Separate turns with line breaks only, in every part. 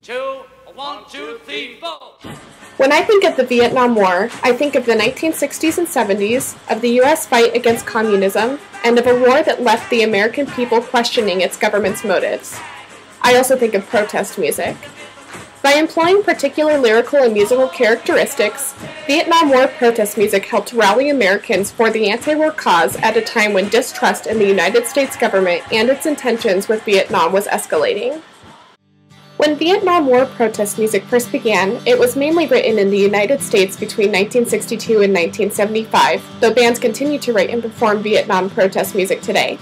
two, one, two, three, four.
When I think of the Vietnam War, I think of the 1960s and 70s, of the U.S. fight against communism, and of a war that left the American people questioning its government's motives. I also think of protest music. By employing particular lyrical and musical characteristics, Vietnam War protest music helped rally Americans for the anti-war cause at a time when distrust in the United States government and its intentions with Vietnam was escalating. When Vietnam War protest music first began, it was mainly written in the United States between 1962 and 1975, though bands continue to write and perform Vietnam protest music today.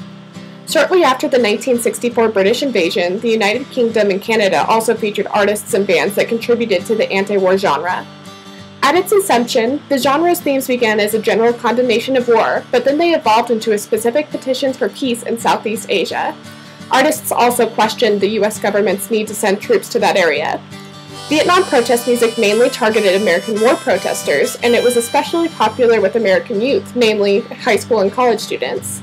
Shortly after the 1964 British invasion, the United Kingdom and Canada also featured artists and bands that contributed to the anti-war genre. At its inception, the genre's themes began as a general condemnation of war, but then they evolved into a specific petitions for peace in Southeast Asia. Artists also questioned the U.S. government's need to send troops to that area. Vietnam protest music mainly targeted American war protesters, and it was especially popular with American youth, namely high school and college students.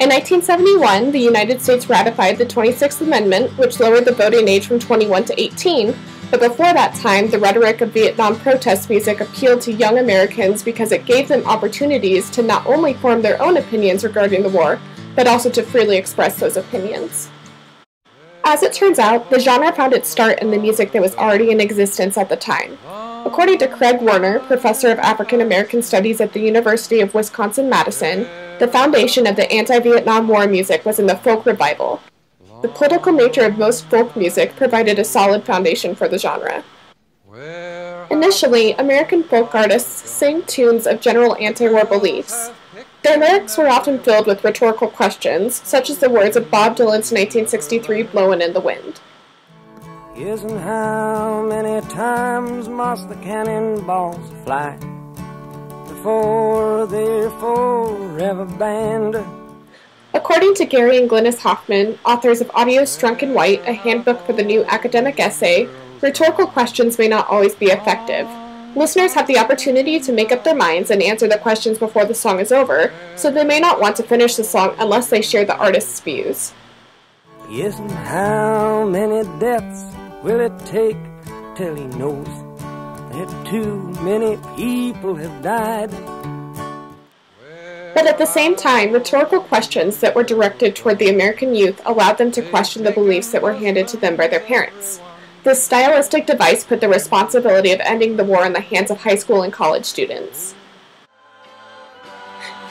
In 1971, the United States ratified the 26th Amendment, which lowered the voting age from 21 to 18, but before that time, the rhetoric of Vietnam protest music appealed to young Americans because it gave them opportunities to not only form their own opinions regarding the war, but also to freely express those opinions. As it turns out, the genre found its start in the music that was already in existence at the time. According to Craig Werner, professor of African American Studies at the University of Wisconsin-Madison, the foundation of the anti-Vietnam War music was in the folk revival. The political nature of most folk music provided a solid foundation for the genre. Initially, American folk artists sang tunes of general anti-war beliefs. Their lyrics were often filled with rhetorical questions, such as the words of Bob Dylan's 1963 Blowin' in the Wind.
Isn't how many times must the cannonballs fly before they're forever banned?
According to Gary and Glynis Hoffman, authors of Adios Drunk and White, a handbook for the new academic essay, rhetorical questions may not always be effective. Listeners have the opportunity to make up their minds and answer the questions before the song is over, so they may not want to finish the song unless they share the artist's views.
Isn't how many deaths will it take till he knows that too many people have died?
But at the same time, rhetorical questions that were directed toward the American youth allowed them to question the beliefs that were handed to them by their parents. This stylistic device put the responsibility of ending the war in the hands of high school and college students.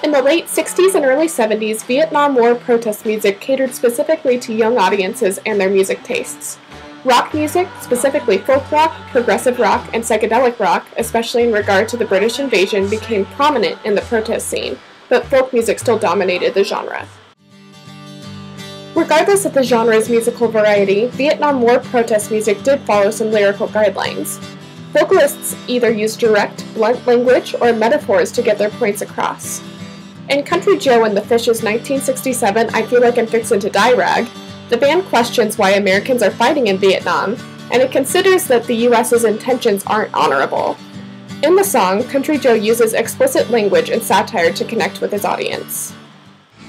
In the late 60s and early 70s, Vietnam War protest music catered specifically to young audiences and their music tastes. Rock music, specifically folk rock, progressive rock, and psychedelic rock, especially in regard to the British invasion, became prominent in the protest scene, but folk music still dominated the genre. Regardless of the genre's musical variety, Vietnam War protest music did follow some lyrical guidelines. Vocalists either used direct, blunt language or metaphors to get their points across. In Country Joe and the Fish's 1967 I Feel Like I'm Fixin' to Die rag, the band questions why Americans are fighting in Vietnam, and it considers that the U.S.'s intentions aren't honorable. In the song, Country Joe uses explicit language and satire to connect with his audience.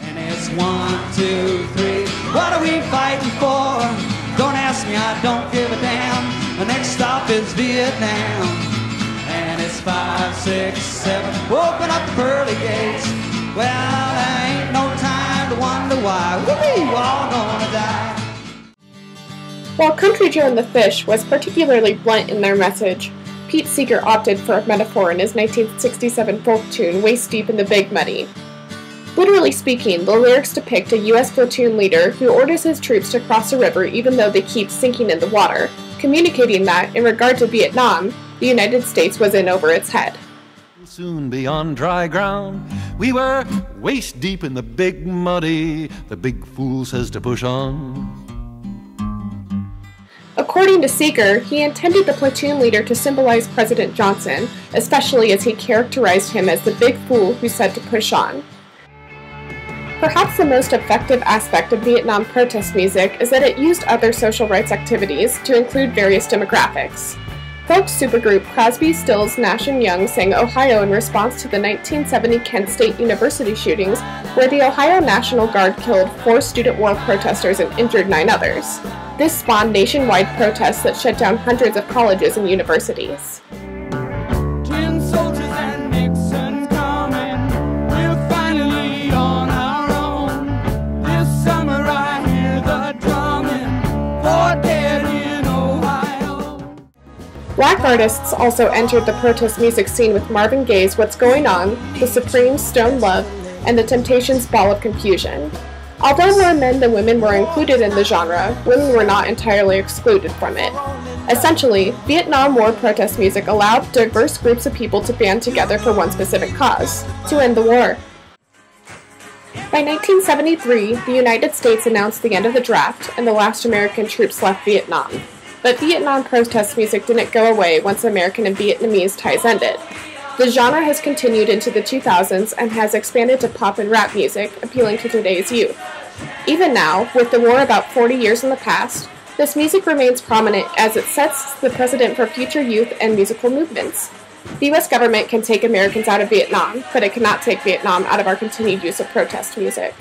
And it's 1, 2, 3. What are we fighting for? Don't ask me, I don't give a damn. The next stop is Vietnam. And it's 5, 6, 7. Open up the pearly gates. Well, there ain't no time to wonder why. We're all gonna die.
While Country Joe and the Fish was particularly blunt in their message, Pete Seeger opted for a metaphor in his 1967 folk tune, Waist Deep in the Big Muddy. Literally speaking, the lyrics depict a U.S. platoon leader who orders his troops to cross a river even though they keep sinking in the water, communicating that, in regard to Vietnam, the United States was in over its head.
Soon be on dry ground. We were waist deep in the big muddy. The big fool says to push on.
According to Seeger, he intended the platoon leader to symbolize President Johnson, especially as he characterized him as the big fool who said to push on. Perhaps the most effective aspect of Vietnam protest music is that it used other social rights activities to include various demographics. Folk supergroup Crosby, Stills, Nash & Young sang Ohio in response to the 1970 Kent State University shootings, where the Ohio National Guard killed 4 student war protesters and injured 9 others. This spawned nationwide protests that shut down hundreds of colleges and universities.
Tin soldiers and Nixon coming, we're finally on our own. This summer I hear the drumming, for dead in Ohio.
Black artists also entered the protest music scene with Marvin Gaye's What's Going On, The Supremes' Stone Love, and The Temptations' Ball of Confusion. Although more men than women were included in the genre, women were not entirely excluded from it. Essentially, Vietnam War protest music allowed diverse groups of people to band together for one specific cause: to end the war. By 1973, the United States announced the end of the draft, and the last American troops left Vietnam. But Vietnam protest music didn't go away once American and Vietnamese ties ended. The genre has continued into the 2000s and has expanded to pop and rap music, appealing to today's youth. Even now, with the war about 40 years in the past, this music remains prominent as it sets the precedent for future youth and musical movements. The US government can take Americans out of Vietnam, but it cannot take Vietnam out of our continued use of protest music.